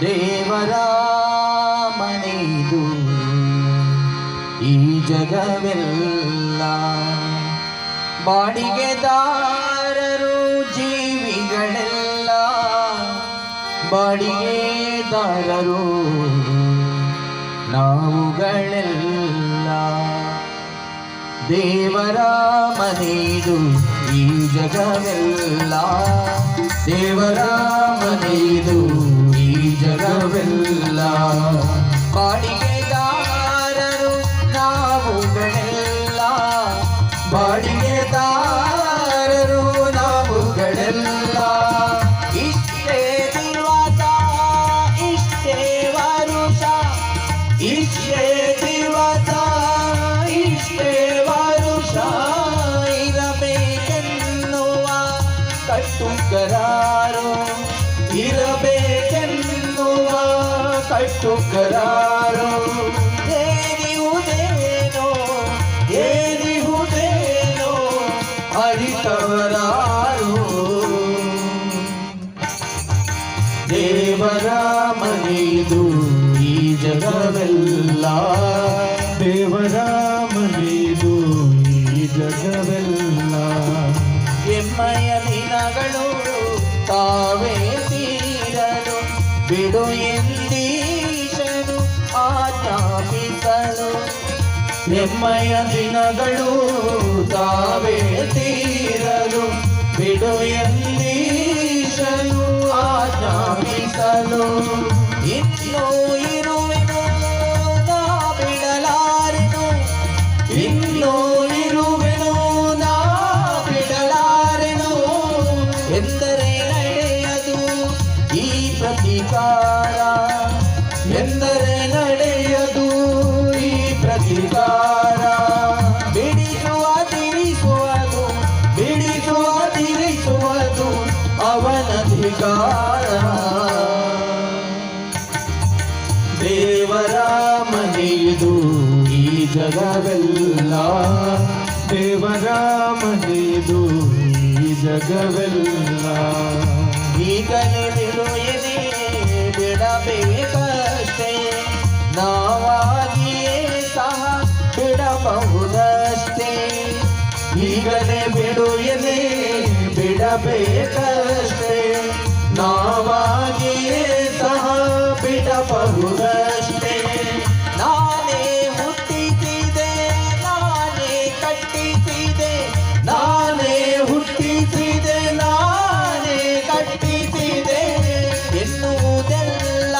ದೇವರ ಮನೆಯಿದು ಈ ಜಗವೆಲ್ಲ, ಬಾಡಿಗೆದಾರರು ಜೀವಿಗಳೆಲ್ಲ, ಬಾಡಿಗೆದಾರರು ನಾವುಗಳೆಲ್ಲ. ದೇವರ ಮನೆಯಿದು ಈ ಜಗವೆಲ್ಲ, ದೇವರ ಮನೆಯಿದು ಈ ಜಗವೆಲ್ಲ, ಬಾಡಿಗೆದಾರರು ನಾವುಗಳೆಲ್ಲ, ಬಾಡಿಗೆದಾರರು ನಾವುಗಳೆಲ್ಲ. ಇಷ್ಟೇ ದಿವಸ ಇಷ್ಟೇ ವರುಷ, ಇಷ್ಟೇ ದಿವಸ ಇಷ್ಟೇ ವರುಷ ಇರಬೇಕೆನ್ನುವ ಕಟ್ಟುಕರಾರು, ಇರಬೇಕೆನ್ನುವ ಕಟ್ಟುಕರಾರು. ಏನಿಹುದೇನೋ ಏನಿಹುದೇನೋ ಅರಿತವರಾರು. ದೇವರ ಮನೆಯಿದು ಈ ಜಗವೆಲ್ಲ, ದೇವರ ಮನೆಯಿದು ಈ ಜಗವೆಲ್ಲ. ಎಮ್ಮಯ ದಿನಗಳು ತಾವೇ ತೀರಲು ಬಿಡು ಎಂದೀಶನು ಆಜ್ಞಾಪಿಸಲು. ಎಮ್ಮಯ ದಿನಗಳು ತಾವೇ ತೀರಲು ಬಿಡು ಎಂದೀಶನು ಆಜ್ಞಾಪಿಸಲು. ಇನ್ನೂ ಇರುವೆನು ನಾ ಬಿಡಲಾರೆನು, ಇನ್ನೂ ಇರುವೆನು ನಾ ಬಿಡಲಾರೆನು ಎಂದರೆ ನಡೆಯದು ಈ ಪ್ರತಿಕಾರ, ಎಂದರೆ ನಡೆಯದು ಈ ಪ್ರತಿಕಾರ. ಬಿಡಿಸುವ ತಿರಿಸುವುದು, ಬಿಡಿಸುವ ತಿರಿಸುವುದು ಅವನಧಿಕಾರ. ದೇವರ ಮನೆಯಿದು ಈ ಜಗವೆಲ್ಲ, ದೇವರ ಮನೆಯಿದು ಈ ಜಗವೆಲ್ಲ. ಈಗಲೇ ಬಿಡು ಎದೆ ಬಿಡಬೇಕಷ್ಟೇ, ನಾವಾಗಿಯೇ ಸಹ ಬಿಡಬಹುದಷ್ಟೇ. ಈಗಲೇ ಬಿಡು ಎದೆ ಬಿಡಬೇಕಷ್ಟೇ, ನಾವಾಗಿಯೇ ಸಹ ಬಿಡಬಹುದಷ್ಟೇ. ನಾನೇ ಹುಟ್ಟಿಸಿದೆ ನಾನೇ ಕಟ್ಟಿಸಿದೆ, ನಾನೇ ಹುಟ್ಟಿಸಿದೆ ನಾನೇ ಕಟ್ಟಿಸಿದೆ ಎನ್ನುವುದೆಲ್ಲ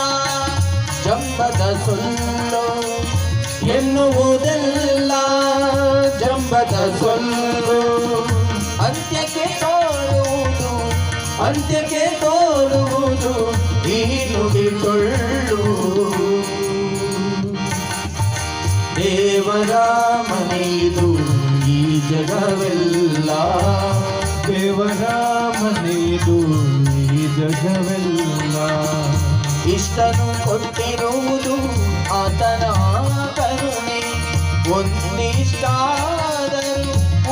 ಜಂಬದ ಸುಳ್ಳು, ಎನ್ನುವುದೆಲ್ಲ ಜಂಬದ ಸುಳ್ಳು. ಅಂತ್ಯಕ್ಕೆ ತೋರುವುದು, ಅಂತ್ಯಕ್ಕೆ ತೋರುವುದು ಈ ನುಡಿಕೊಳ್ಳು. ದೇವರ ಮನೆಯಿದು ಈ ಜಗವೆಲ್ಲ, ದೇವರ ಮನೆಯಿದು ಈ ಜಗವೆಲ್ಲ. ಇಷ್ಟನು ಕೊಟ್ಟಿರುವುದು ಆತನ ಕರುಣೆ, ಒಂದಿಷ್ಟಾದರೂ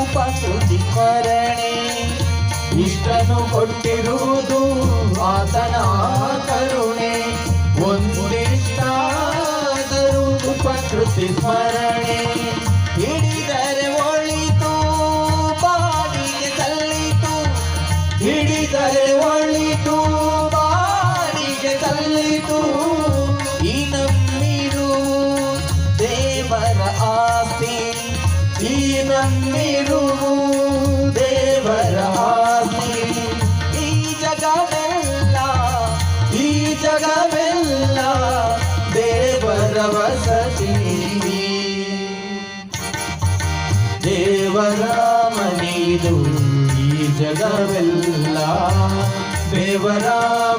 ಉಪಕೃತಿ ಸ್ಮರಣೆ. ಇಷ್ಟನು ಕೊಟ್ಟಿರುವುದು ಆತನ ಕರುಣೆ, ಒಂದಿಷ್ಟಾದರೂ ಉಪಕೃತಿ ಸ್ಮರಣೆ. ಹಿಡಿದರೆ ಒಳಿತು ಬಾಡಿಗೆ ಸಲ್ಲಿತು, ಹಿಡಿದರೆ ಒಳಿತು ಬಾಡಿಗೆ ಸಲ್ಲಿತು. ಈ ನಮ್ಮಿರು ದೇವರ ಆಸ್ತಿ, ಈ ನಮ್ಮಿರು ದೇವರ ಆಸ್ತಿ. ಈ ಜಗವೆಲ್ಲ, ಈ ಜಗವೆಲ್ಲ ದೇವರ ವಸತಿ. ದೇವರ ಮನೆಯಿದು ಈ ಜಗವೆಲ್ಲ, ದೇವರ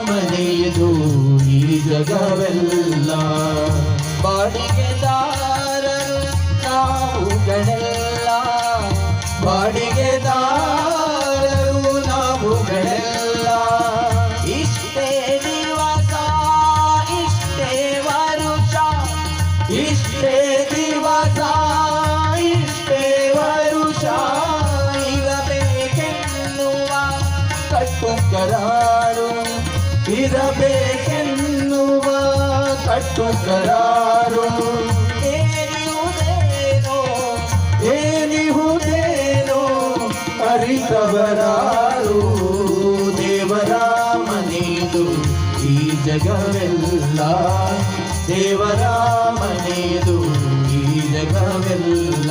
ಮನೆಯಿದು ಈ ಜಗವೆಲ್ಲ, ಬಾಡಿಗೆದಾರರು ನಾವುಗಳೆಲ್ಲ, ಬಾಡಿಗೆದಾರರು ನಾವುಗಳೆಲ್ಲ. ಇಷ್ಟೇ ದಿವಸ ಇಷ್ಟೇ ವರುಷ, ಇಷ್ಟೇ ದಿವಸ ಇಷ್ಟೇ ವರುಷ ಇರಬೇಕೆನ್ನುವ ಕಟ್ಟುಕರಾರು, ಇರಬೇಕೆನ್ನುವ ಅಟ್ಟು ಕರಾರು ಏನಿಯುವುದೇನೋ ಏನಿಹುದೇನೋ ಅರಿತವರಾರು ದೇವರ ಮನೆಯದು ಈ ಜಗವೆಲ್ಲ ದೇವರ ಮನೆಯದು ಈ ಜಗವೆಲ್ಲ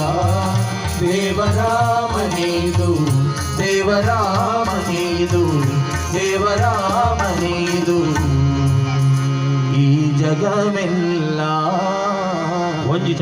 ದೇವರ ಮನೆಯದು ದೇವರ ಮನೆಯದು ದೇವರ ಮನೆಯದು ಈ ಜಗವೆಲ್ಲ ಒಂಜಿ